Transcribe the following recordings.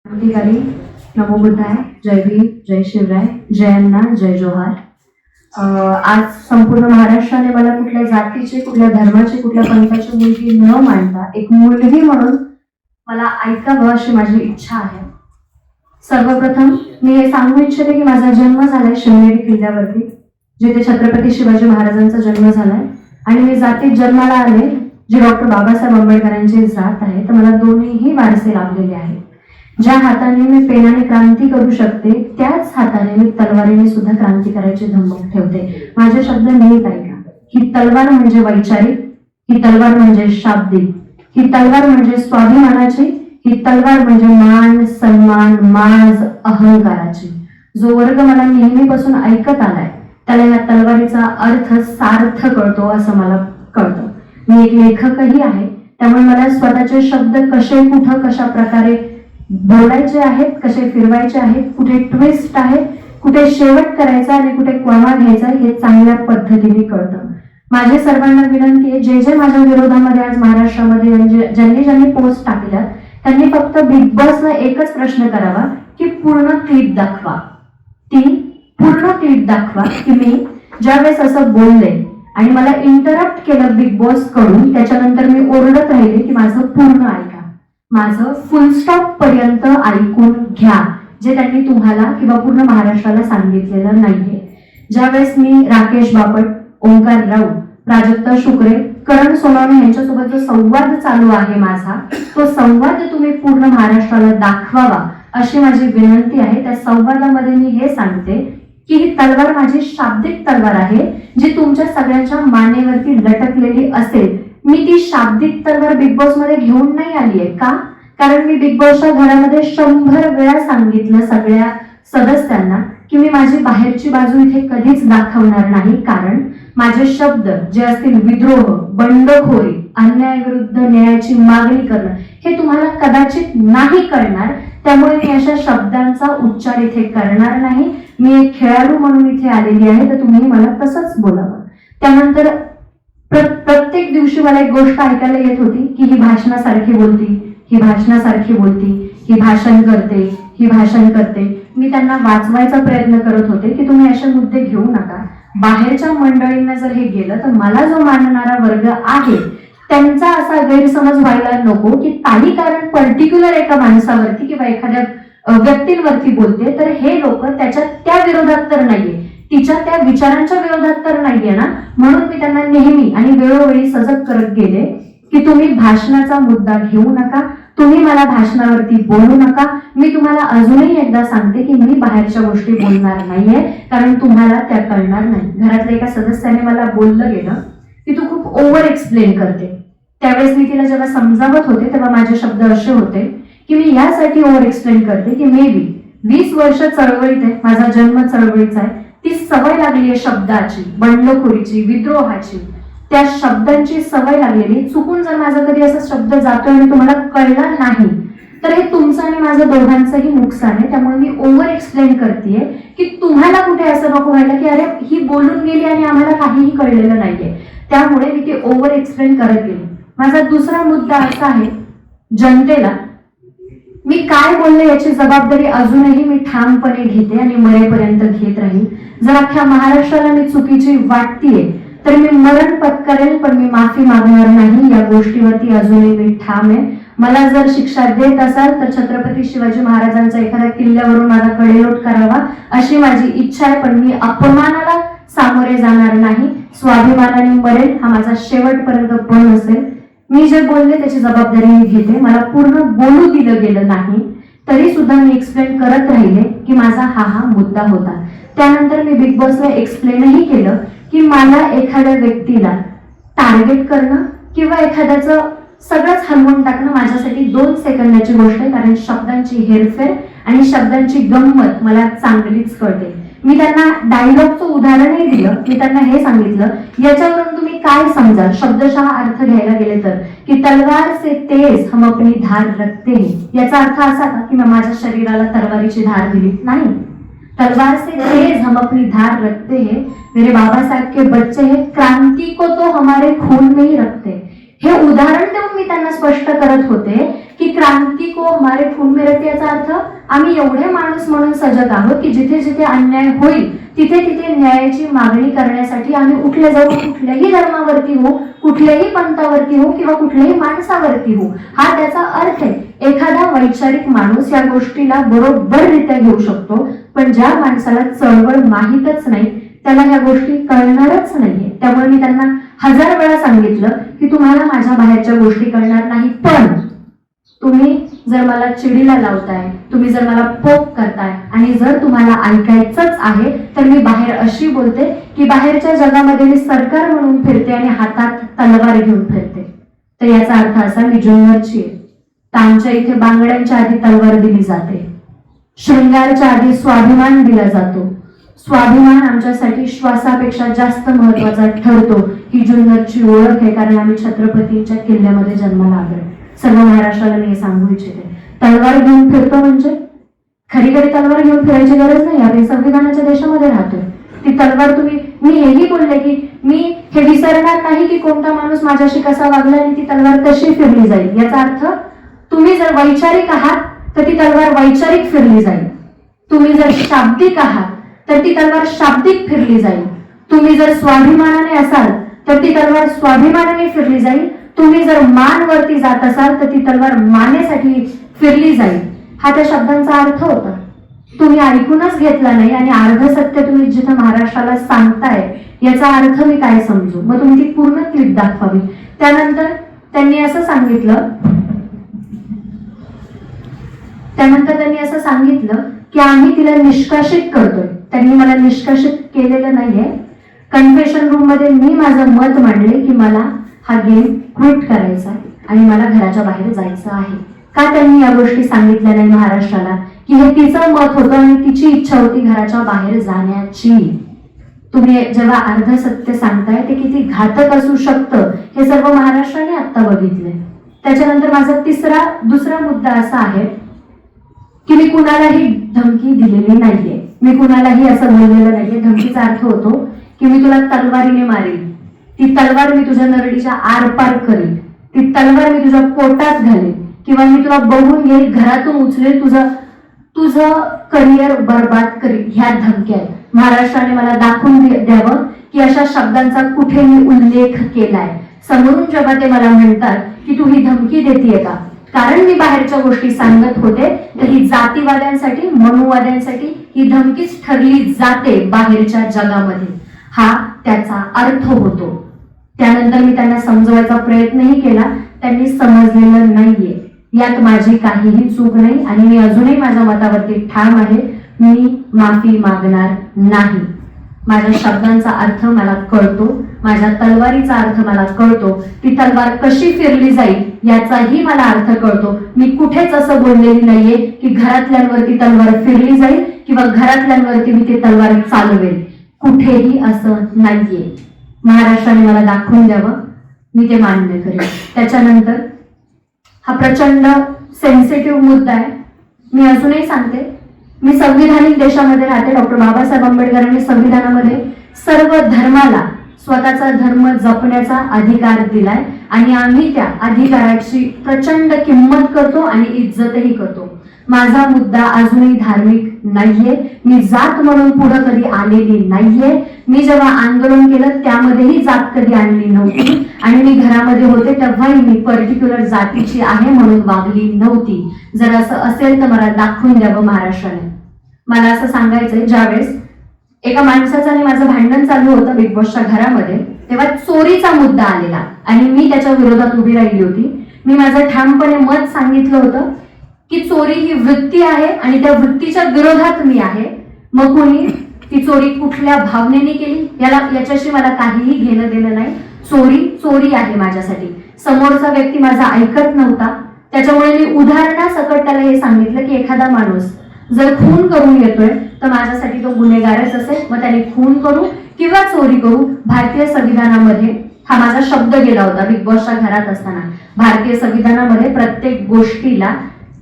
क्रांतिकारी नमो बुद्धाय, जय भीम, जय शिवराय, जय अण्णा, जय जोहार. आज संपूर्ण महाराष्ट्राने मला कुठल्या जातीची, कुठल्या धर्माची, कुठल्या पंथाची मुलगी न मानता एक मुलगी म्हणून मला ऐकावं अशी माझी इच्छा आहे. सर्वप्रथम मी हे सांगू इच्छिते की माझा जन्म झालाय शिवनेरी किल्ल्यावरती, जिथे छत्रपती शिवाजी महाराजांचा जन्म झालाय. आणि मी जातीत जन्माला आले जी डॉक्टर बाबासाहेब आंबेडकरांची जात आहे. तर मला दोन्हीही वारसे लाभलेले आहेत. ज्या हाताने मी पेनाने क्रांती करू शकते, त्याच हाताने मी तलवारीने सुद्धा क्रांती करायची धमक ठेवते. माझे शब्द नीट ऐका. ही तलवार म्हणजे वैचारिक, ही तलवार म्हणजे शाब्दिक, ही तलवार म्हणजे स्वाभिमानाची, ही तलवार म्हणजे मान सन्मान माज अहंकाराची. जो वर्ग मला नेहमीपासून ऐकत आलाय त्याला या तलवारीचा अर्थ सार्थ कळतो असं मला कळतं. मी एक लेखकही आहे, त्यामुळे मला स्वतःचे शब्द कसे, कुठं, कशा प्रकारे बोलायचे आहेत, कसे फिरवायचे आहेत, कुठे ट्विस्ट आहे, कुठे शेवट करायचा आणि कुठे क्वामा घ्यायचा हे चांगल्या पद्धतीने कळतं. माझे सर्वांना विनंती आहे, जे जे माझ्या विरोधामध्ये आज महाराष्ट्रामध्ये ज्यांनी ज्यांनी पोस्ट टाकल्या त्यांनी फक्त बिग बॉसला एकच प्रश्न करावा की पूर्ण क्लिप दाखवा. ती पूर्ण क्लिप दाखवा की मी ज्यावेळेस असं बोलले आणि मला इंटरप्ट केलं बिग बॉस कडून, त्याच्यानंतर मी ओरडत राहिले की माझं पूर्ण ऐका, माझं फुल स्टॉप पर्यंत ऐकून घ्या, जे त्यांनी तुम्हाला किंवा पूर्ण महाराष्ट्राला सांगितलेलं नाहीये. ज्यावेळेस मी राकेश बापट, ओंकार राऊत, प्राजक्ता शुक्रे, करण सोनवणे यांच्यासोबत जो संवाद चालू आहे माझा, तो संवाद तुम्ही पूर्ण महाराष्ट्राला दाखवावा अशी माझी विनंती आहे. त्या संवादामध्ये मी हे सांगते की ही तलवार माझी शाब्दिक तलवार आहे, जी तुमच्या सगळ्यांच्या मानेवरती लटकलेली असेल. मी ती शाब्दिक तलवार बिग बॉस मध्ये घेऊन नाही आली आहे. का? कारण मी बिग बॉसच्या घरामध्ये 100 वेळा सांगितलं सगळ्या सदस्यांना की मी माझी बाहेरची बाजू इथे कधीच दाखवणार नाही. कारण माझे शब्द जे असतील विद्रोह, बंडखोरी, अन्यायाविरुद्ध न्यायाची मागणी करणं, हे तुम्हाला कदाचित नाही कळणार. त्यामुळे मी अशा शब्दांचा उच्चार इथे करणार नाही. मी एक खेळाडू म्हणून इथे आलेली आहे, तर तुम्ही मला तसंच बोलावं. त्यानंतर प्रत्येक दिवशी मला एक गोष्ट ऐकायला येत होती की ही भाषणासारखी बोलती, ही भाषणासारखी बोलती, ही भाषण करते, ही भाषण करते. मी त्यांना वाचवायचा प्रयत्न करत होते की तुम्ही असे मुद्दे घेऊ नका. बाहेरच्या मंडळींना जर हे गेलं तर मला जो मानणारा वर्ग आहे त्यांचा असा गैरसमज व्हायला नको की ताई कारण पर्टिक्युलर एका माणसावरती किंवा एखाद्या व्यक्तींवरती बोलते तर हे लोक त्याच्या त्या विरोधात तर नाहीये, तिच्या त्या विचारांच्या विरोधात तर नाहीये ना. म्हणून मी त्यांना नेहमी आणि वेळोवेळी सजग करत गेले की तुम्ही भाषणाचा मुद्दा घेऊ नका, तुम्ही मला भाषणावरती बोलू नका. मी तुम्हाला अजूनही एकदा सांगते की मी बाहेरच्या गोष्टी बोलणार नाहीये, कारण तुम्हाला त्या कळणार नाही. घरातल्या एका सदस्याने मला बोललं गेलं की तू खूप ओव्हर एक्सप्लेन करते. त्यावेळेस मी तिला जेव्हा समजावत होते तेव्हा माझे शब्द असे होते की मी यासाठी ओव्हर एक्सप्लेन करते की मे बी 20 वर्ष चळवळीत आहे, माझा जन्म चळवळीचा आहे, ती सवय लागली आहे शब्दाची, बंडखोरीची, विद्रोहाची, त्या शब्दांची सवय लागलेली. चुकून जर माझा कधी असा शब्द जातोय आणि तुम्हाला कळला नाही तर हे तुमचं आणि माझं दोघांचंही नुकसान आहे. त्यामुळे मी ओव्हर एक्सप्लेन करतेय की तुम्हाला कुठे असं नको व्हायला की अरे ही बोलून गेली आणि आम्हाला काहीही कळलेलं नाहीये. त्यामुळे मी ते ओव्हर एक्सप्लेन करत गेले. माझा दुसरा मुद्दा असा आहे, जनतेला मी काय बोलले याची जबाबदारी अजूनही मी ठामपणे घेते आणि मरेपर्यंत घेत राहील. जर अख्ख्या महाराष्ट्राला मी चुकीची वाटतीये तर मी मरण पत्करेल, पण मी माफी मागणार नाही. या गोष्टीवरती अजूनही मी ठाम आहे. मला जर शिक्षा देत असाल तर छत्रपती शिवाजी महाराजांचा एखाद्या किल्ल्यावरून माझा कडेलोट करावा अशी माझी इच्छा आहे, पण मी अपमानाला सामोरे जाणार नाही. स्वाभिमानाने मरेल, हा माझा शेवटपर्यंत पण असेल. मी जे बोलले त्याची जबाबदारी मी घेते. मला पूर्ण बोलू दिलं गेलं नाही तरी सुद्धा मी एक्सप्लेन करत राहिले की माझा हा मुद्दा होता. त्यानंतर मी बिग बॉसला एक्सप्लेनही केलं की मला एखाद्या व्यक्तीला टार्गेट करणं किंवा एखाद्याचं सगळंच हलवून टाकणं माझ्यासाठी 2 सेकंदाची गोष्ट आहे, कारण शब्दांची हेरफेर आणि शब्दांची गंमत मला चांगलीच कळते. मी त्यांना डायलॉगचं उदाहरणही दिलं. मी त्यांना हे सांगितलं याच्यावरून तुम्ही काय समजा, शब्दशः अर्थ घ्यायला गेले तर की तलवार से तेज हम अपनी धार रखते हैं, याचा अर्थ असा का की मी माझ्या शरीराला तलवारीची धार दिली नाही. तलवार से तेज हम अपनी धार रखते हैं, मेरे बाबा साहब के बच्चे हैं, क्रांति को तो हमारे खून में ही रखते हैं. हे उदाहरण देऊन मी त्यांना स्पष्ट करत होते की क्रांती को हमारे खून में रहती, याचा अर्थ आम्ही एवढे माणूस म्हणून सजग आहोत की जिथे जिथे अन्याय होईल तिथे तिथे न्यायाची मागणी करण्यासाठी आम्ही उठले जाऊ, कुठल्याही धर्मावरती हो, कुठल्याही पंथावरती हो किंवा कुठल्याही माणसावरती हो. हा त्याचा अर्थ आहे. एखादा वैचारिक माणूस या गोष्टीला बरोबररित्या घेऊ शकतो, पण ज्या माणसाला चळवळ माहीतच नाही त्याला ह्या गोष्टी कळणारच नाहीये. त्यामुळे मी त्यांना 1000 वेळा सांगितलं की तुम्हाला माझ्या बाहेरच्या गोष्टी कळणार नाही, पण तुम्ही जर मला चिडीला लावताय, तुम्ही जर मला पोक करताय आणि जर तुम्हाला ऐकायचंच आहे तर मी बाहेर अशी बोलते की बाहेरच्या जगामध्ये मी सरकार म्हणून फिरते आणि हातात तलवार घेऊन फिरते. तर याचा अर्थ असा मी जुन्नरची आहे. तर आमच्या इथे बांगड्यांच्या आधी तलवार दिली जाते, शृंगारच्या आधी स्वाभिमान दिला जातो. स्वाभिमान आमच्यासाठी श्वासापेक्षा जास्त महत्वाचा ठरतो. ही जुन्नरची ओळख आहे, कारण आम्ही छत्रपतींच्या किल्ल्यामध्ये जन्माला आलोय. सर्व महाराष्ट्राला मी हे सांगू इच्छिते. तलवार घेऊन फिरतो म्हणजे खरी तलवार घेऊन फिरायची गरज नाही. आपण संविधानाच्या देशामध्ये राहतोय. ती तलवार मी हेही बोलले की मी हे विसरणार नाही की कोणता माणूस माझ्याशी कसा वागला आणि ती तलवार कशी फिरली जाईल. याचा अर्थ तुम्ही जर वैचारिक आहात तर ती तलवार वैचारिक फिरली जाईल. तुम्ही जर शाब्दिक आहात तर ती तलवार शाब्दिक फिरली जाईल. तुम्ही जर स्वाभिमानाने असाल तर ती तलवार स्वाभिमानाने फिरली जाईल. तुम्ही जर मानवरती जात असाल तर ती तलवार मानेसाठी फिरली जाईल. हा त्या शब्दांचा अर्थ होता. तुम्ही ऐकूनच घेतला नाही आणि अर्ध सत्य तुम्ही जिथं महाराष्ट्राला सांगताय याचा अर्थ मी काय समजू. मग तुम्ही ती पूर्ण क्लिप दाखवावी. त्यानंतर त्यांनी असं सांगितलं की आम्ही तिला निष्कासित करतोय. त्यांनी मला निष्कासित केलेलं नाहीये. कन्फेशन रूम मध्ये मी माझं मत मांडले की मला हा गेम क्विट करायचा आणि मला घराच्या बाहेर जायचं आहे. का त्यांनी या गोष्टी सांगितल्या नाही महाराष्ट्राला की हे तिचं मत होतं आणि तिची इच्छा होती घराच्या बाहेर जाण्याची. तुम्ही जेव्हा अर्ध सत्य सांगताय ते किती घातक असू शकतं हे सर्व महाराष्ट्राने आता बघितले. त्याच्यानंतर माझा दुसरा मुद्दा असा आहे की मी कुणालाही धमकी दिलेली नाहीये. मी कुणालाही असं बोललेलं नाहीये. धमकीचा अर्थ होतो की मी तुला तलवारीने मारेन, ती तलवार मी तुझ्या नरडीच्या आरपार करेन, ती तलवार मी तुझ्या पोटात घालेन किंवा मी तुला बघून घेईल, घरातून उचलेल, तुझं करिअर बर्बाद करेल. ह्या धमक्या आहेत. महाराष्ट्राने मला दाखवून द्यावं की अशा शब्दांचा कुठे मी उल्लेख केलाय. समोरून जेव्हा ते मला म्हणतात की तू ही धमकी देतीये का, कारण मी बाहेरच्या गोष्टी सांगत होते, तर ही जातीवाद्यांसाठी मनुवाद्यांसाठी ही धमकीच ठरली जाते बाहेरच्या जगामध्ये. हा त्याचा अर्थ होतो. त्यानंतर मी त्यांना समजवायचा प्रयत्नही केला. त्यांनी समजलेलं नाहीये. यात माझी काहीही चूक नाही आणि मी अजूनही माझ्या मतावरती ठाम आहे. मी माफी मागणार नाही. माझ्या शब्दांचा अर्थ मला कळतो, माझ्या तलवारीचा अर्थ मला कळतो, ती तलवार कशी फिरली जाईल याचाही मला अर्थ कळतो. मी कुठेच असं बोललेली नाहीये की घरातल्यांवरती तलवार फिरली जाईल किंवा घरातल्यांवरती मी ती तलवार चालवेल. कुठेही असं नाहीये. महाराष्ट्राने मला दाखवून द्यावं, मी ते मान्य करेन. त्याच्यानंतर हा प्रचंड सेन्सिटिव्ह मुद्दा आहे. मी अजूनही सांगते, मी संविधानिक देशामध्ये राहते. डॉक्टर बाबासाहेब आंबेडकरांनी संविधानामध्ये सर्व धर्माला स्वतःचा धर्म जपण्याचा अधिकार दिलाय आणि आम्ही त्या अधिकाराची प्रचंड किंमत करतो आणि इज्जतही करतो. माझा मुद्दा अजूनही धार्मिक नाहीये. मी जात म्हणून पुढे कधी आलेली नाहीये. मी जेव्हा आंदोलन केलं त्यामध्येही जात कधी आणली नव्हती आणि मी घरामध्ये होते तेव्हाही मी पर्टिक्युलर जातीची आहे म्हणून वागली नव्हती. जर असं असेल तर मला दाखवून द्यावं महाराष्ट्राने. मला असं सांगायचंय, ज्यावेळेस एका माणसाचं आणि माझं भांडण चालू होतं बिग बॉसच्या घरामध्ये, तेव्हा चोरीचा मुद्दा आलेला आणि मी त्याच्या विरोधात उभी राहिली होती. मी माझं ठामपणे मत सांगितलं होतं की चोरी ही वृत्ती आहे आणि त्या वृत्तीच्या विरोधात मी आहे. मग कोणी ती चोरी कुठल्या भावनेने केली याच्याशी मला काहीही घेणं देणं नाही. चोरी आहे माझ्यासाठी. समोरचा व्यक्ती माझा ऐकत नव्हता, त्याच्यामुळे मी उदाहरणासकट त्याला हे सांगितलं की एखादा माणूस जर खून करून येतोय तर माझ्यासाठी तो गुन्हेगारच असेल. मग त्याने खून करू किंवा चोरी करू, भारतीय संविधानामध्ये हा माझा शब्द गेला होता बिग बॉसच्या घरात असताना. भारतीय संविधानामध्ये प्रत्येक गोष्टीला,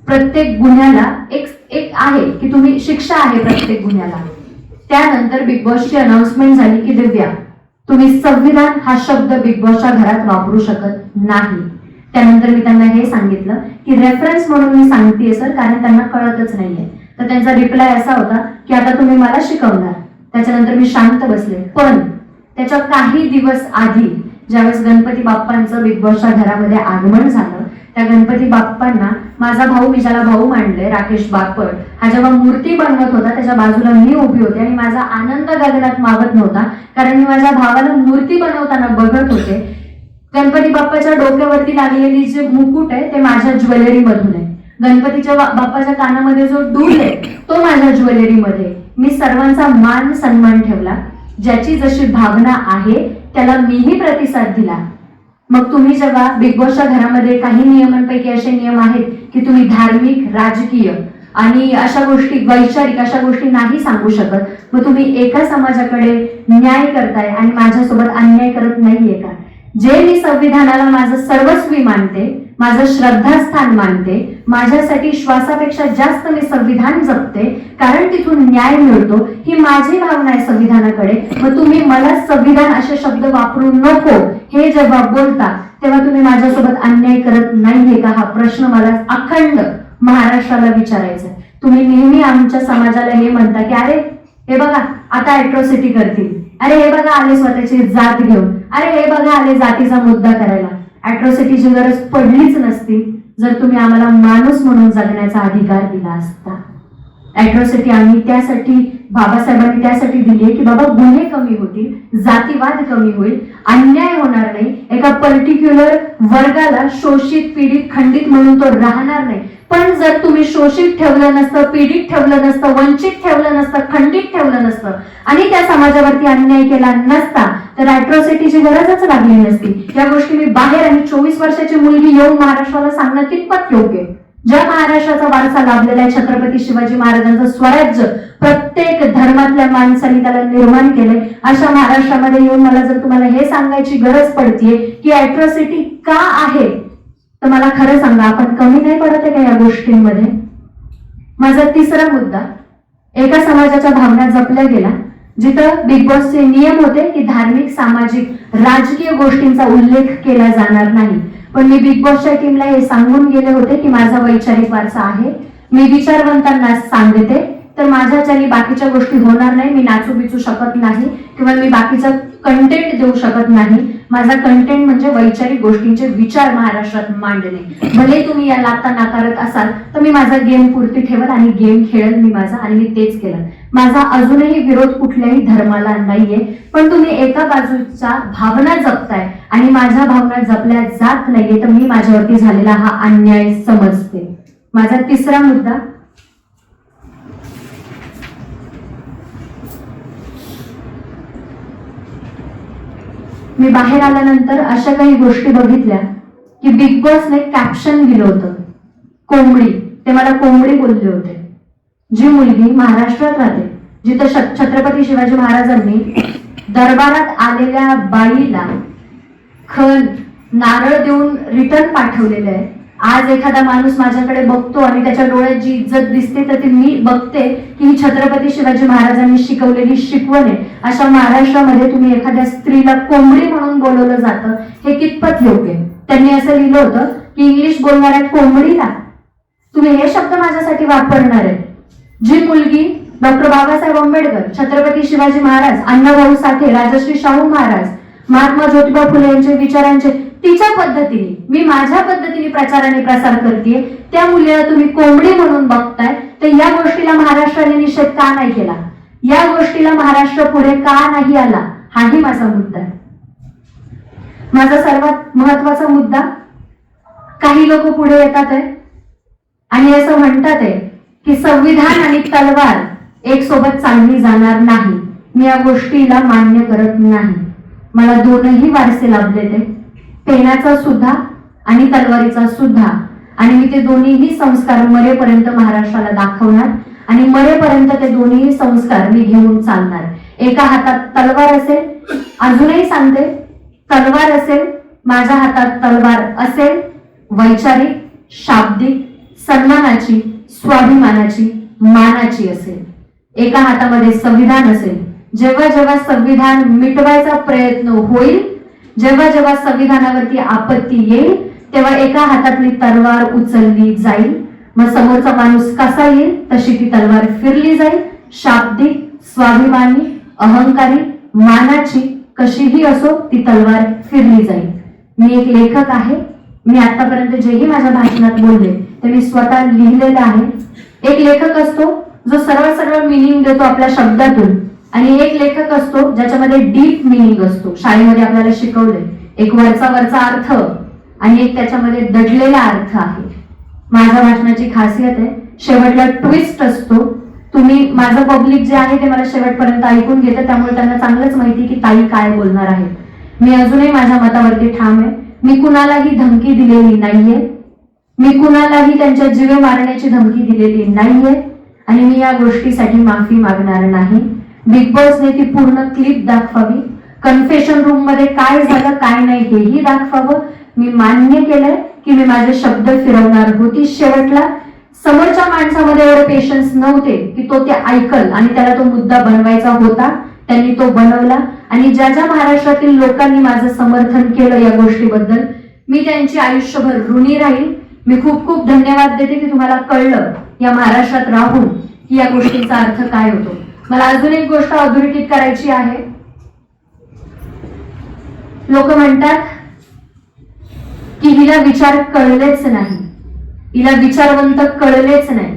प्रत्येक गुन्ह्याला एक आहे की तुम्ही शिक्षा आहे प्रत्येक गुन्ह्याला. त्यानंतर बिग बॉसची अनाउन्समेंट झाली की दिव्या तुम्ही संविधान हा शब्द बिग बॉसच्या घरात वापरू शकत नाही. त्यानंतर मी त्यांना हे सांगितलं की रेफरन्स म्हणून मी सांगतेय सर, कारण त्यांना कळतच नाहीये. तर त्यांचा रिप्लाय असा होता की आता तुम्ही मला शिकवणार. त्याच्यानंतर मी शांत बसले. पण त्याच्या काही दिवस आधी ज्यावेळेस गणपती बाप्पांचं बिग बॉसच्या घरामध्ये आगमन झालं, त्या गणपती बाप्पांना माझा भाऊ, मी ज्याला भाऊ मांडले, राकेश बापट, हा जेव्हा मूर्ती बनवत होता त्याच्या बाजूला मी उभी होते आणि माझा आनंद गगनात मावत नव्हता, कारण मी माझ्या भावाला मूर्ती बनवताना बघत होते. गणपती बाप्पाच्या डोक्यावरती लागलेली जे मुकुट आहे ते माझ्या ज्वेलरी मधून आहे. गणपतीच्या बाप्पाच्या कानामध्ये जो डूल आहे तो माझ्या ज्वेलरीमध्ये. मी सर्वांचा मान सन्मान ठेवला. ज्याची जशी भावना आहे त्याला मीही प्रतिसाद दिला. मग तुम्ही जेव्हा बिग बॉसच्या घरामध्ये काही नियमांपैकी असे नियम आहेत की तुम्ही धार्मिक, राजकीय आणि अशा गोष्टी, वैचारिक अशा गोष्टी नाही सांगू शकत, मग तुम्ही एका समाजाकडे न्याय करताय आणि माझ्यासोबत अन्याय करत नाहीये का? जे मी संविधानाला माझं सर्वस्वी मानते, माझं श्रद्धास्थान मानते, माझ्यासाठी श्वासापेक्षा जास्त मी संविधान जपते, कारण तिथून न्याय मिळतो, ही माझी भावना आहे संविधानाकडे. मग तुम्ही मला संविधान असे शब्द वापरू नको हे जेव्हा बोलता तेव्हा तुम्ही माझ्यासोबत अन्याय करत नाहीये का? हा प्रश्न मला अखंड महाराष्ट्राला विचारायचा आहे. तुम्ही नेहमी आमच्या समाजाला हे म्हणता की अरे हे बघा आता अॅट्रॉसिटी करतील, अरे हे बघा आले स्वतःची जात घेऊन, अरे हे बघा आले जातीचा मुद्दा करायला. अॅट्रॉसिटीची गरज पडलीच नसती जर तुम्ही आम्हाला माणूस म्हणून जगण्याचा अधिकार दिला असता. अॅट्रॉसिटी आम्ही त्यासाठी, बाबासाहेबांनी त्यासाठी दिली आहे की बाबा गुन्हे कमी होतील, जातीवाद कमी होईल, अन्याय होणार नाही, एका पर्टिक्युलर वर्गाला शोषित, पीडित, खंडित म्हणून तो राहणार नाही. पण जर तुम्ही शोषित ठेवलं नसतं, पीडित ठेवलं नसतं, वंचित ठेवलं नसतं, खंडित ठेवलं नसतं आणि त्या समाजावरती अन्याय केला नसता तर अॅट्रॉसिटीची गरजच लागली नसती. या गोष्टी मी बाहेर आणि 24 वर्षाची मुलगी येऊन महाराष्ट्राला सांगणं कितपत योग्य? ज्या महाराष्ट्राचा वारसा लाभलेला आहे, छत्रपती शिवाजी महाराजांचं स्वराज्य प्रत्येक धर्मातल्या माणसांनी त्याला निर्माण केलंय, अशा महाराष्ट्रामध्ये येऊन मला जर तुम्हाला हे सांगायची गरज पडतीये की अॅट्रॉसिटी का आहे, तर मला खरं सांगा, आपण कमी नाही पडत आहे का या गोष्टींमध्ये? माझा तिसरा मुद्दा, एका समाजाच्या भावना जपल्या गेल्या जिथं बिग बॉसचे नियम होते की धार्मिक, सामाजिक, राजकीय गोष्टींचा उल्लेख केला जाणार नाही. पण मी बिग बॉसच्या टीमला हे सांगून गेले होते की माझा वैचारिक वारसा आहे, मी विचारवंतांना सांगते, तर माझ्याच्याने बाकीच्या गोष्टी होणार नाही. मी नाचू बिचू शकत नाही किंवा मी बाकीचा कंटेंट देऊ शकत नाही. माझा कंटेंट म्हणजे वैचारिक गोष्टींचे विचार महाराष्ट्रात मांडणे. भले तुम्ही या लाता नाकारत असाल तर मी माझा गेम पुरती ठेवल आणि गेम खेळेल मी माझा, आणि मी तेच केलं. माझा अजूनही विरोध कुठल्याही धर्माला नाहीये, पण तुम्ही एका बाजूच्या भावना जपताय आणि माझ्या भावना जपल्या जात नाहीये, तर मी माझ्यावरती झालेला हा अन्याय समजते. माझा तिसरा मुद्दा, मी बाहेर आल्यानंतर अशा काही गोष्टी बघितल्या की बिग बॉसने कॅप्शन दिलं होतं कोंबडी, ते मला कोंबडी बोलले होते. जी मुलगी महाराष्ट्रात राहते, जिथं छत्रपती शिवाजी महाराजांनी दरबारात आलेल्या बाईला खण, नारळ देऊन रिटर्न पाठवलेलं आहे. आज एखादा माणूस माझ्याकडे बघतो आणि त्याच्या डोळ्यात जी इज्जत दिसते तर ती मी बघते की ही छत्रपती शिवाजी महाराजांनी शिकवलेली शिकवण आहे. अशा महाराष्ट्रामध्ये तुम्ही एखाद्या स्त्रीला कोंबडी म्हणून बोलवलं जातं, हे कितपत योग्य? त्यांनी असं लिहिलं होतं की इंग्लिश बोलणाऱ्या कोंबडीला तुम्ही हे शब्द माझ्यासाठी वापरणार आहे. जी मुलगी डॉक्टर बाबासाहेब आंबेडकर, छत्रपती शिवाजी महाराज, अण्णाभाऊ साठे, राजश्री शाहू महाराज, महात्मा ज्योतिबा फुले यांचे विचारांचे तिच्या पद्धतीने, मी माझ्या पद्धतीने प्रचाराने प्रसार करते, त्या मुलीला तुम्ही कोंबडी म्हणून बघताय, तर या गोष्टीला महाराष्ट्राने निषेध का नाही केला? या गोष्टीला महाराष्ट्र पुढे का नाही आला? हाही माझा मुद्दा आहे. माझा सर्वात महत्वाचा मुद्दा, काही लोक पुढे येतात आहे आणि असं म्हणतात आहे की संविधान आणि तलवार एक सोबत चालली जाणार नाही. मी या गोष्टीला मान्य करत नाही. मला दोनही वारसे लाभले, ते पेनाचा सुद्धा आणि तलवारीचा सुद्धा, आणि मी ते दोन्हीही संस्कार मरेपर्यंत महाराष्ट्राला दाखवणार आणि मरेपर्यंत ते दोन्ही संस्कार मी घेऊन चालणार. एका हातात तलवार असेल, अजूनही सांगते, तलवार असेल, माझ्या हातात तलवार असेल, वैचारिक, शाब्दिक, सन्मानाची, स्वाभिमानाची, मानाची असेल. एका हातामध्ये संविधान असेल, जेव्हा जेव्हा संविधान मिटवायचा प्रयत्न होईल, जेव्हा जेव्हा संविधानावरती आपत्ती येईल, तेव्हा एका हातातली तलवार उचलली जाईल. मग समोरचा माणूस कसा येईल तशी ती तलवार फिरली जाईल. शाब्दिक, स्वाभिमानी, अहंकारी, मानाची कशीही असो ती तलवार फिरली जाईल. मी एक लेखक आहे. मी आतापर्यंत जेही माझ्या भाषणात बोलले ते मी स्वतः लिहिलेलं आहे. एक लेखक असतो जो सरळ सरळ मिनिंग देतो आपल्या शब्दातून, आणि एक लेखक असतो ज्याच्यामध्ये डीप मिनिंग असतो. शाळेमध्ये आपल्याला शिकवले एक वरचा वरचा अर्थ आणि एक त्याच्यामध्ये दडलेला अर्थ आहे. माझ्या भाषणाची खासियत आहे, शेवटला ट्विस्ट असतो. तुम्ही माझं पब्लिक जे आहे ते मला शेवटपर्यंत ऐकून घेतं, त्यामुळे त्यांना चांगलंच माहिती की ताई काय बोलणार आहे. मी अजूनही माझ्या मतावरती ठाम आहे. मी कुणालाही धमकी दिलेली नाहीये. मी कुणालाही त्यांच्या जीवे मारण्याची धमकी दिलेली नाहीये आणि मी या गोष्टीसाठी माफी मागणार नाही. बिग बॉसने ती पूर्ण क्लिप दाखवावी. कन्फेशन रूम मध्ये काय झालं काय नाही हेही दाखवावं. मी मान्य केलंय की मी माझे शब्द फिरवणार होती. शेवटला समोरच्या माणसामध्ये एवढे पेशन्स नव्हते की तो ते ऐकल आणि त्याला तो मुद्दा बनवायचा होता. त्यांनी तो बनवला आणि ज्या ज्या महाराष्ट्रातील लोकांनी माझं समर्थन केलं या गोष्टीबद्दल मी त्यांची आयुष्यभर ऋणी राहील. मी खूप खूप धन्यवाद देते की तुम्हाला कळलं या महाराष्ट्रात राहून की या गोष्टीचा अर्थ काय होतो. मला अजून एक गोष्ट अधोरेखित करायची आहे. लोक म्हणतात की हिला विचार कळलेच नाही, हिला विचारवंत कळलेच नाही.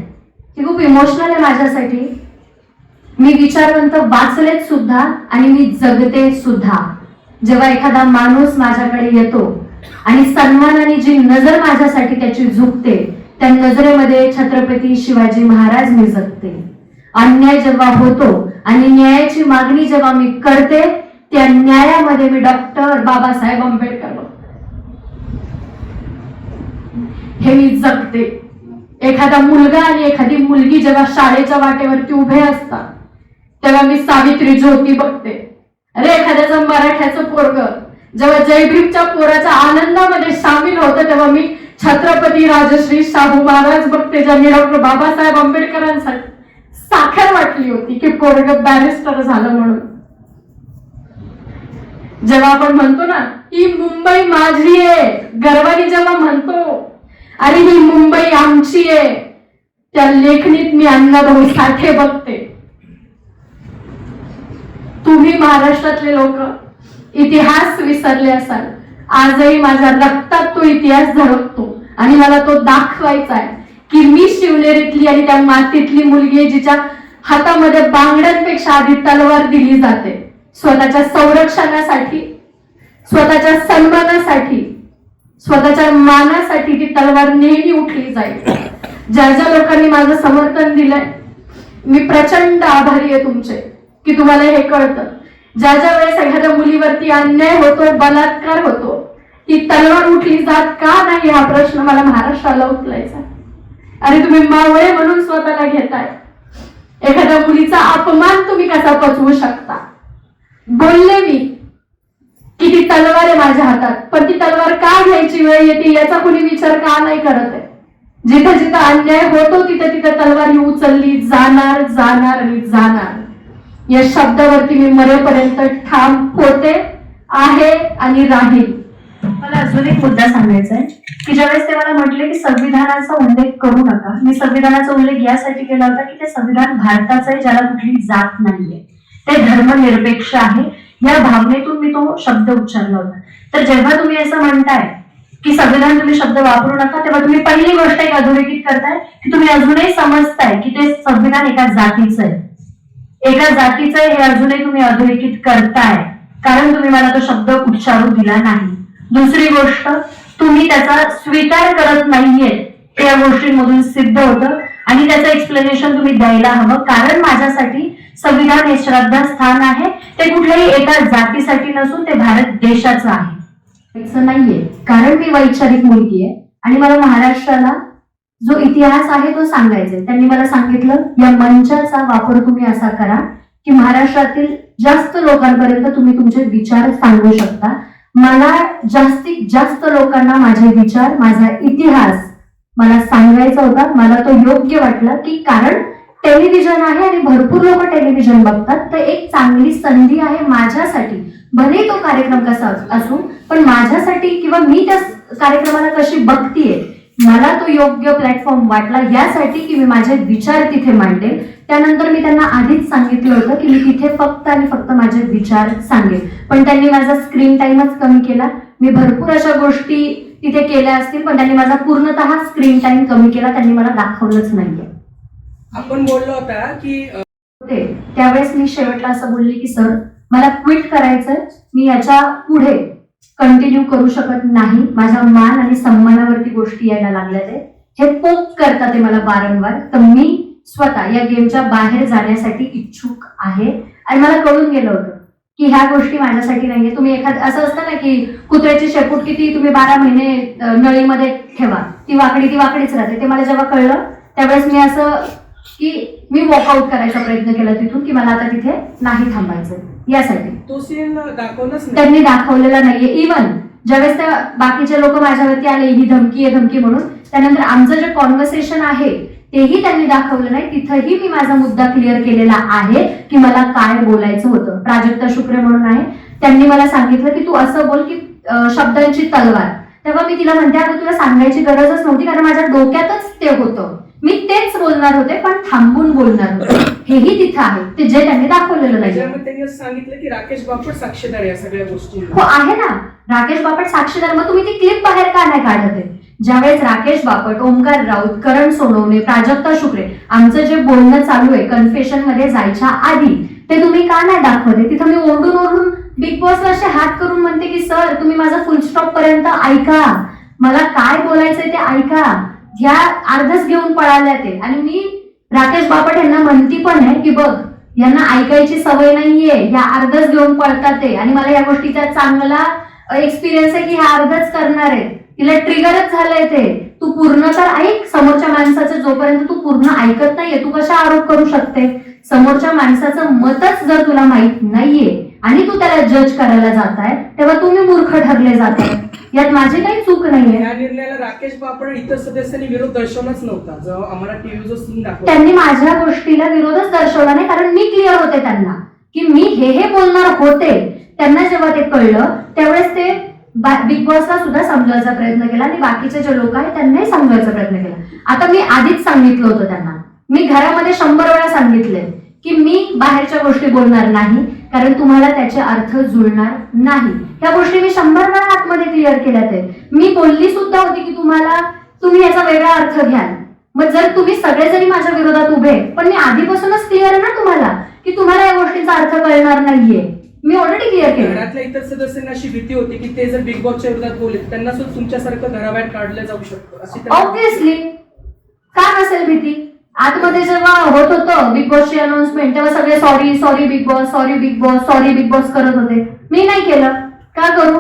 ही खूप इमोशनल आहे माझ्यासाठी. मी विचारवंत वाचलेत सुद्धा आणि मी जगते सुद्धा. जेव्हा एखादा माणूस माझ्याकडे येतो आणि सन्मानाने जी नजर माझ्यासाठी त्याची झुकते, त्या नजरेमध्ये छत्रपती शिवाजी महाराज मी जगते. अन्याय जेव्हा होतो आणि न्यायाची मागणी जेव्हा मी करते, त्या न्यायामध्ये मी डॉक्टर बाबासाहेब आंबेडकर हे मी जगते. एखादा मुलगा आणि एखादी मुलगी जेव्हा शाळेच्या वाटेवरती उभे असतात तेव्हा मी सावित्री ज्योती बघते. अरे एखाद्याचं मराठ्याचं पोरग जेव्हा जयभीमच्या पोराच्या आनंदामध्ये सामील होतं तेव्हा मी छत्रपती राजश्री शाहू महाराज बघते, ज्यांनी डॉक्टर बाबासाहेब आंबेडकरांसाठी साखर वाटली होती की पोरग बॅरिस्टर झालं म्हणून. जेव्हा आपण म्हणतो ना ही मुंबई माझी आहे, गर्वाने जेव्हा म्हणतो अरे ही मुंबई आमची आहे, त्या लेखणीत मी अण्णाभाऊ साठे बघते. तुम्ही महाराष्ट्रातले लोक इतिहास विसरले असाल, आजही माझ्या रक्तात तो इतिहास झळकतो आणि मला तो दाखवायचा आहे की मी शिवनेरीतली आणि त्या मातीतली मुलगी आहे जिच्या हातामध्ये बांगड्यांपेक्षा आधी तलवार दिली जाते. स्वतःच्या संरक्षणासाठी, स्वतःच्या सन्मानासाठी, स्वतःच्या मानासाठी ती तलवार नेहमी उठली जाईल. ज्या ज्या लोकांनी माझं समर्थन दिलंय मी प्रचंड आभारी आहे तुमचे की तुम्हाला हे कळतं. ज्या ज्या वेळेस एखाद्या मुलीवरती अन्याय होतो, बलात्कार होतो, ती तलवार उठली जात का नाही हा प्रश्न मला महाराष्ट्राला उचलायचा. आणि तुम्ही मावळे म्हणून स्वतःला घेताय. एखाद्या मुलीचा अपमान तुम्ही कसा पचवू शकता. बोलले मी की ती तलवार आहे माझ्या हातात, पण ती तलवार का घ्यायची वेळ येते याचा कुणी विचार का नाही करत आहे. जिथं जिथं अन्याय होतो तिथं तिथं तलवार ही उचलली जाणार जाणार आणि जाणार. या शब्दावरती मी मरेपर्यंत ठाम होते, आहे आणि राहील. मला अजून एक मुद्दा सांगायचा आहे की ज्यावेळेस ते मला म्हटले की संविधानाचा उल्लेख करू नका, मी संविधानाचा उल्लेख यासाठी केला होता की ते संविधान भारताचं आहे, ज्याला कुठली जात नाहीये, ते धर्मनिरपेक्ष आहे. या भावनेतून मी तो शब्द उच्चारला होता. तर जेव्हा तुम्ही असं म्हणताय की संविधान तुम्ही शब्द वापरू नका, तेव्हा तुम्ही पहिली गोष्ट एक अधोरेखित करताय की तुम्ही अजूनही समजताय की ते संविधान एका जातीचं आहे, एका जातीचं आहे हे अजूनही तुम्ही अधोरेखित करताय कारण तुम्ही मला तो शब्द उच्चारू दिला नाही. दुसरी गोष्ट, तुम्ही त्याचा स्वीकार करत नाहीये हे या गोष्टींमधून सिद्ध होतं आणि त्याचं एक्सप्लेनेशन तुम्ही द्यायला हवं. कारण माझ्यासाठी संविधान हे श्रद्धास्थान आहे, ते कुठल्याही एका जातीसाठी नसून ते भारत देशाचं आहे. असं नाहीये कारण मी वैचारिक मुलगी आहे आणि मला महाराष्ट्राला जो इतिहास आहे तो सांगायचा आहे. त्यांनी मला सांगितलं या मंचाचा वापर तुम्ही असा करा की महाराष्ट्रातील जास्त लोकांपर्यंत तुम्ही तुमचे विचार सांगू शकता. मला जास्तीत जास्त लोकांना माझे विचार, माझा इतिहास मला सांगायचा होता. मला तो योग्य वाटला की कारण टेलिव्हिजन आहे आणि भरपूर लोक टेलिव्हिजन बघतात, तर एक चांगली संधी आहे माझ्यासाठी. भले तो कार्यक्रम कसा असू, पण माझ्यासाठी किंवा मी त्या कार्यक्रमाला कशी बघतीये, मला तो योग्य प्लॅटफॉर्म वाटला यासाठी की मी माझे विचार तिथे मांडले. त्यानंतर मी त्यांना आधीच सांगितलं होतं की मी तिथे फक्त आणि फक्त माझे विचार सांगेन, पण त्यांनी माझा स्क्रीन टाइमच कमी केला. मी भरपूर अशा गोष्टी तिथे केल्या असतील, पण त्यांनी माझा पूर्णतः स्क्रीन टाइम कमी केला. त्यांनी मला दाखवलंच नाहीये. आपण बोललो होता की त्यावेळेस मी शेवटला असं बोलले की सर, मला क्विट करायचंय, मी याच्या पुढे कंटिन्यू करू शकत नाही. माझ्या मान आणि सन्मानावरती गोष्टी यायला लागल्या, हे पोक करतात ते मला वारंवार. तर मी स्वतः या गेमच्या बाहेर जाण्यासाठी इच्छुक आहे. आणि मला कळून गेलं होतं की ह्या गोष्टी माझ्यासाठी नाहीये. तुम्ही असं असतं ना की कुत्र्याची शेपूट किती तुम्ही 12 महिने नळीमध्ये ठेवा, ती वाकडीच राहते. ते मला जेव्हा कळलं त्यावेळेस मी असं की मी वॉकआउट करायचा प्रयत्न केला तिथून, की मला आता तिथे नाही थांबायचं. यासाठी तो सीन दाखवलाच नाही, त्यांनी दाखवलेला नाहीये. इव्हन ज्यावेळेस त्या बाकीचे लोक माझ्यावरती आले ही धमकी आहे धमकी म्हणून, त्यानंतर आमचं जे कॉन्व्हर्सेशन आहे तेही त्यांनी दाखवलं नाही. तिथंही मी माझा मुद्दा क्लिअर केलेला आहे की मला काय बोलायचं होतं. प्राजक्ता शुक्रे म्हणून आहे, त्यांनी मला सांगितलं की तू असं बोल की शब्दांची तलवार. तेव्हा मी तिला म्हणते, अगं तुला सांगायची गरजच नव्हती, कारण माझ्या डोक्यातच ते होतं. मी तेच बोलणार होते, पण थांबून बोलणार होते. हेही तिथं आहे, ते जे त्यांनी दाखवलेलं नाही. त्यांनी सांगितलं की राकेश बापट साक्षीदार या सगळ्या गोष्टी. हो आहे ना, राकेश बापट साक्षीदार. मग तुम्ही ती क्लिप बाहेर का नाही काढत आहे? ज्यावेळेस राकेश बापट, ओमकार राऊत, करण सोनवणे, प्राजक्ता शुक्रे, आमचं जे बोलणं चालू आहे कन्फेशन मध्ये जायच्या आधी, ते तुम्ही का नाही दाखवते? तिथं मी ओरडून बिग बॉसला असे हात करून म्हणते की सर तुम्ही माझा फुल स्टॉप पर्यंत ऐका, मला काय बोलायचंय ते ऐका. ह्या अर्धच घेऊन पळाल्या ते. आणि मी राकेश बापट यांना म्हणती पण आहे की बघ, यांना ऐकायची सवय नाहीये, ह्या अर्धच घेऊन पळतात ते. आणि मला या गोष्टीचा चांगला एक्सपिरियन्स आहे की ह्या अर्धच करणार आहे. तिला ट्रिगरच झालंय ते. तू पूर्ण तर ऐक. समोरच्या माणसाचं जोपर्यंत तू पूर्ण ऐकत नाहीये, तू कशा आरोप करू शकते? समोरच्या माणसाचं मतच जर तुला माहित नाहीये आणि तू त्याला जज करायला जाताय, तेव्हा तुम्ही मूर्ख ठरले जाताय. यात माझी काही चूक नाहीये. या निर्णयाला राकेश बापट इतर सदस्यांनी विरोध दर्शवलाच नव्हता. जो आम्हाला टीव्ही जो सीन दाखवला, त्यांनी माझ्या गोष्टीला विरोधच दर्शवला नाही, कारण मी क्लिअर होते त्यांना की मी हे बोलणार होते. त्यांना जेव्हा ते कळलं त्यावेळेस ते बिग बॉसला सुद्धा समजवायचा प्रयत्न केला आणि बाकीचे जे लोक आहेत त्यांनाही समजवायचा प्रयत्न केला. आता मी आधीच सांगितलं होतं त्यांना, मी घरामध्ये 100 वेळा सांगितले की मी बाहेरच्या गोष्टी बोलणार नाही, कारण तुम्हाला त्याचे अर्थ जुळणार नाही. ह्या गोष्टी मी 100 वेळा आतमध्ये क्लिअर केल्या. ते मी बोलली सुद्धा होती की तुम्ही याचा वेगळा अर्थ घ्याल. मग जर तुम्ही सगळे जरी माझ्या विरोधात उभे, पण मी आधीपासूनच क्लिअर आहे ना तुम्हाला की तुम्हाला या गोष्टीचा अर्थ कळणार नाहीये. मी ऑलरेडी क्लिअर केलं. घरातल्या इतर सदस्यांना अशी भीती होती की ते जर बिग बॉसच्या विरोधात बोलले त्यांना सुद्धा तुमच्यासारखं घराबाहेर काढलं जाऊ शकतं अशी. ऑब्व्हियसली का नसेल भीती? आतमध्ये जेव्हा होत होतं बिग बॉसची अनाउन्समेंट, तेव्हा सगळे sorry sorry big boss, sorry big boss, sorry big boss करत होते. मी नाही केलं. का करू?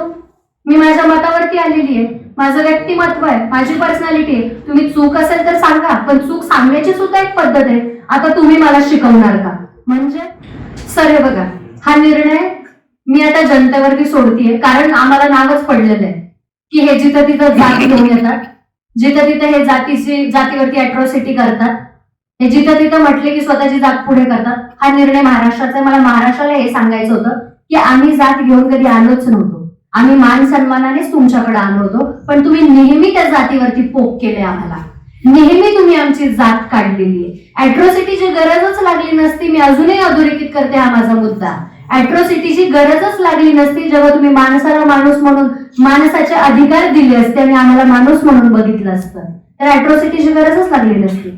मी माझ्या मतावरती आलेली आहे. माझं व्यक्तिमत्व आहे, माझी पर्सनॅलिटी आहे. तुम्ही चूक असेल तर सांगा, पण चूक सांगण्याची सुद्धा एक पद्धत आहे. आता तुम्ही मला शिकवणार का? म्हणजे सर हे बघा, हा निर्णय मी आता जनतेवरती सोडतीये, कारण आम्हाला नावच पडलेलं आहे की हे जिथं तिथं जाती घेऊन येतात, जिथं तिथं हे जातीवरती अॅट्रॉसिटी करतात, हे जिथं तिथं म्हटले की स्वतःची जात पुढे करतात. हा निर्णय महाराष्ट्राचा आहे. मला महाराष्ट्राला हे सांगायचं होतं की आम्ही जात घेऊन कधी आलोच नव्हतो. आम्ही मान सन्मानानेच तुमच्याकडे आलो होतो, पण तुम्ही नेहमी त्या जातीवरती पोक केले आम्हाला. नेहमी तुम्ही आमची जात काढलेली आहे. अॅट्रॉसिटीची गरजच लागली नसती. मी अजूनही अधोरेखित करते हा माझा मुद्दा. अॅट्रॉसिटीची गरजच लागली नसती जेव्हा तुम्ही माणसाला माणूस म्हणून माणसाचे अधिकार दिले असते आणि आम्हाला माणूस म्हणून बघितलं असतं, तर अॅट्रॉसिटीची गरजच लागली नसती.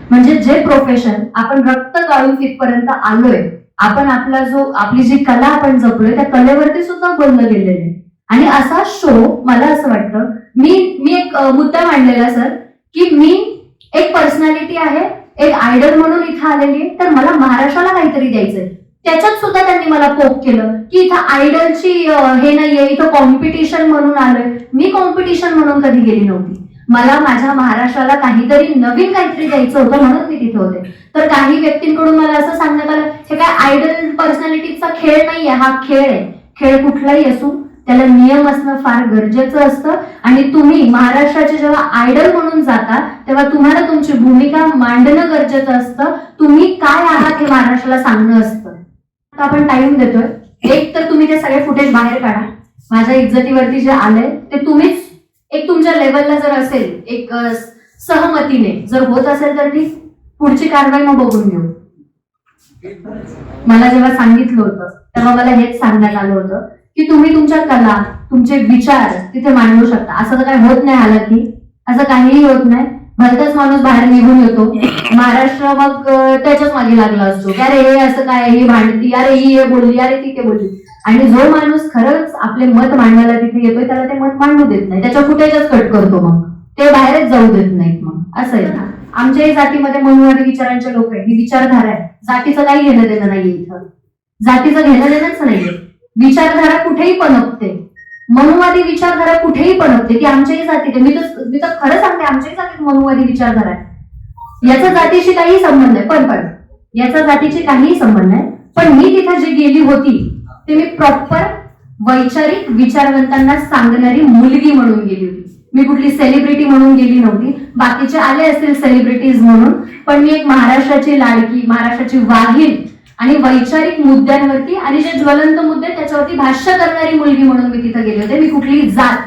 म्हणजे जे प्रोफेशन आपण रक्त गाळून तिथपर्यंत आलोय, आपण आपली जी कला आपण जपलोय त्या कलेवरती सुद्धा बोललं गेलेलं आहे. आणि असा शो, मला असं वाटतं, मी एक मुद्दा मांडलेला सर की मी एक पर्सनॅलिटी आहे, एक आयडल म्हणून इथं आलेली आहे, तर मला महाराष्ट्राला काहीतरी द्यायचंय. त्याच्यात सुद्धा त्यांनी मला पोक केलं की इथं आयडलची हे नाहीये, इथं कॉम्पिटिशन म्हणून आलोय. मी कॉम्पिटिशन म्हणून कधी गेली नव्हती. मला माझ्या महाराष्ट्राला काहीतरी नवीन काहीतरी द्यायचं होतं म्हणून मी तिथे होते. तर काही व्यक्तींकडून मला असं सांगण्यात आलं हे काय आयडल पर्सनॅलिटीचा खेळ नाहीये, हा खेळ आहे. खेळ कुठलाही असू त्याला नियम असणं फार गरजेचं असतं. आणि तुम्ही महाराष्ट्राचे जेव्हा आयडल म्हणून जाता तेव्हा तुम्हाला तुमची भूमिका मांडणं गरजेचं असतं. तुम्ही काय आहात हे महाराष्ट्राला सांगणं असतं. आता आपण टाइम देतोय. एक तर तुम्ही ते सगळे फुटेज बाहेर काढा. माझ्या इज्जतीवरती जे आलंय ते तुम्हीच एक तुमच्या लेवलला जर असेल, एक सहमतीने जर होत असेल तर ठीक, पुढची कारवाई मग बघून घेऊ. मला जेव्हा सांगितलं होतं तेव्हा मला हेच सांगण्यात आलं होतं की तुम्ही तुमच्या कला, तुमचे विचार तिथे मांडू शकता. असं तर काही होत नाही. आलं की असं काहीही होत नाही. भलताच माणूस बाहेर निघून येतो, महाराष्ट्र मग त्याच्याच मागे लागला असतो की अरे हे असं काय, ही भांडती, अरे ही हे बोलली, अरे ती ते बोलली. आणि जो माणूस खरंच आपले मत मांडायला तिथे येतोय त्याला ते मत मांडू देत नाही, त्याच्या फुटेजच कट करतो, मग ते बाहेरच जाऊ देत नाहीत. मग असं आहे ना. आमच्याही जातीमध्ये मनुवादी विचारांचे लोक आहेत. ही विचारधारा आहे. जातीचं काही घेणं देणं नाहीये इथं. जातीचं घेणं देणंच नाहीये. विचारधारा कुठेही पनपते. मनुवादी विचारधारा कुठेही पनपते. ती आमच्याही जातीत आहे. मी तर खरं सांगते, आमच्याही जातीत मनुवादी विचारधारा आहे. याचा जातीशी काही संबंध आहे. पण याचा जातीशी काहीही संबंध नाही. पण मी तिथे जी गेली होती ते मी प्रॉपर वैचारिक विचारवंतांना सांगणारी मुलगी म्हणून गेली होती. मी कुठली सेलिब्रिटी म्हणून गेली नव्हती. बाकीचे आले असतील सेलिब्रिटीज म्हणून, पण मी एक महाराष्ट्राची लाडकी, महाराष्ट्राची वाघीण आणि वैचारिक मुद्द्यांवरती आणि जे ज्वलंत मुद्दे त्याच्यावरती भाष्य करणारी मुलगी म्हणून मी तिथे गेले होते. मी कुठली जात,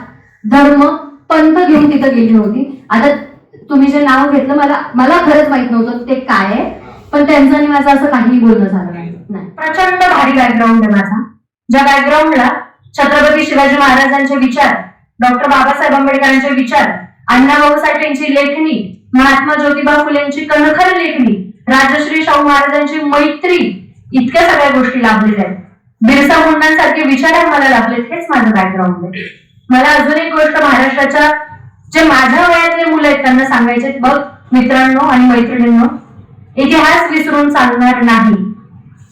धर्म, पंथ घेऊन तिथे गेली नव्हती. आता तुम्ही जे नाव घेतलं मला खरंच माहित नव्हतं ते काय आहे, पण त्यांचं आणि माझं असं काहीही बोलणं झालं नाही. प्रचंड भारी बॅकग्राऊंड आहे माझा, ज्या बॅकग्राऊंडला छत्रपती शिवाजी महाराजांचे विचार, डॉक्टर बाबासाहेब आंबेडकरांचे विचार, अण्णाभाऊ साठेंची लेखणी, महात्मा ज्योतिबा फुलेंची कणखर लेखणी, राजश्री शाहू महाराजांची मैत्री, इतक्या सगळ्या गोष्टी लाभलेल्या आहेत. बिरसा मुंडांसारखे विचार मला लाभलेत. हेच माझं बॅकग्राऊंड आहे. मला अजून एक गोष्ट महाराष्ट्राच्या जे माझ्या वयातले मुलं आहेत त्यांना सांगायचे, बघ मित्रांनो आणि मैत्रिणींनो, इतिहास विसरून चालणार नाही.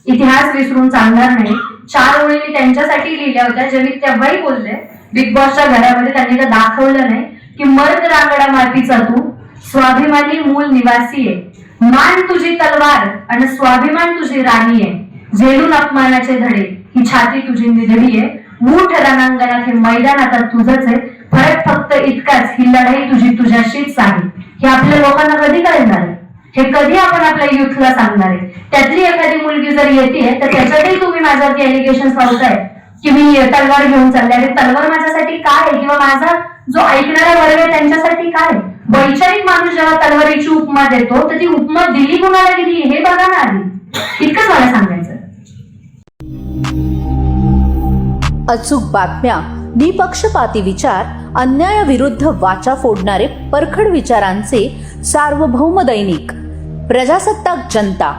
इतिहास विसरून चालणार नाही. 4 ओळी मी त्यांच्यासाठी लिहिल्या होत्या, जे मी तेव्हाही बोलले. बिग बॉसच्या घरामध्ये त्यांनी तर दाखवलं नाही की मर्द रांगडा मातीचा तू, स्वाभिमानी मूळ निवासी आहे. मान तुझी तलवार आणि स्वाभिमान तुझी राणी आहे. झेलून अपमानाचे धडे ही छाती तुझी निधडी आहे. मूठ रणांगणात हे मैदान आता तुझंच आहे. फरक फक्त इतकाच, ही लढाई तुझी तुझ्याशीच आहे. हे आपल्या लोकांना कधी कळणार आहे? हे कधी आपण आपल्या युथला सांगणार आहे? त्यातली एखादी मुलगी जर येते तर त्याच्यातही तुम्ही माझ्यावरती एलिगेशन लावताय की मी तलवार घेऊन चालले. अरे तलवार माझ्यासाठी काय, किंवा माझा जो ऐकणारा वर्ग आहे त्यांच्यासाठी काय? वैचारिक माणूस जेव्हा तलवारीची उपमा देतो तर ती उपमा दिली कुणाला गेली हे बघा ना आधी. इतकंच मला सांगायचं. अचूक बातम्या, निपक्षपाती विचार, अन्यायाविरुद्ध वाचा फोडणारे परखड विचारांचे सार्वभौम दैनिक प्रजासत्ताक जनता.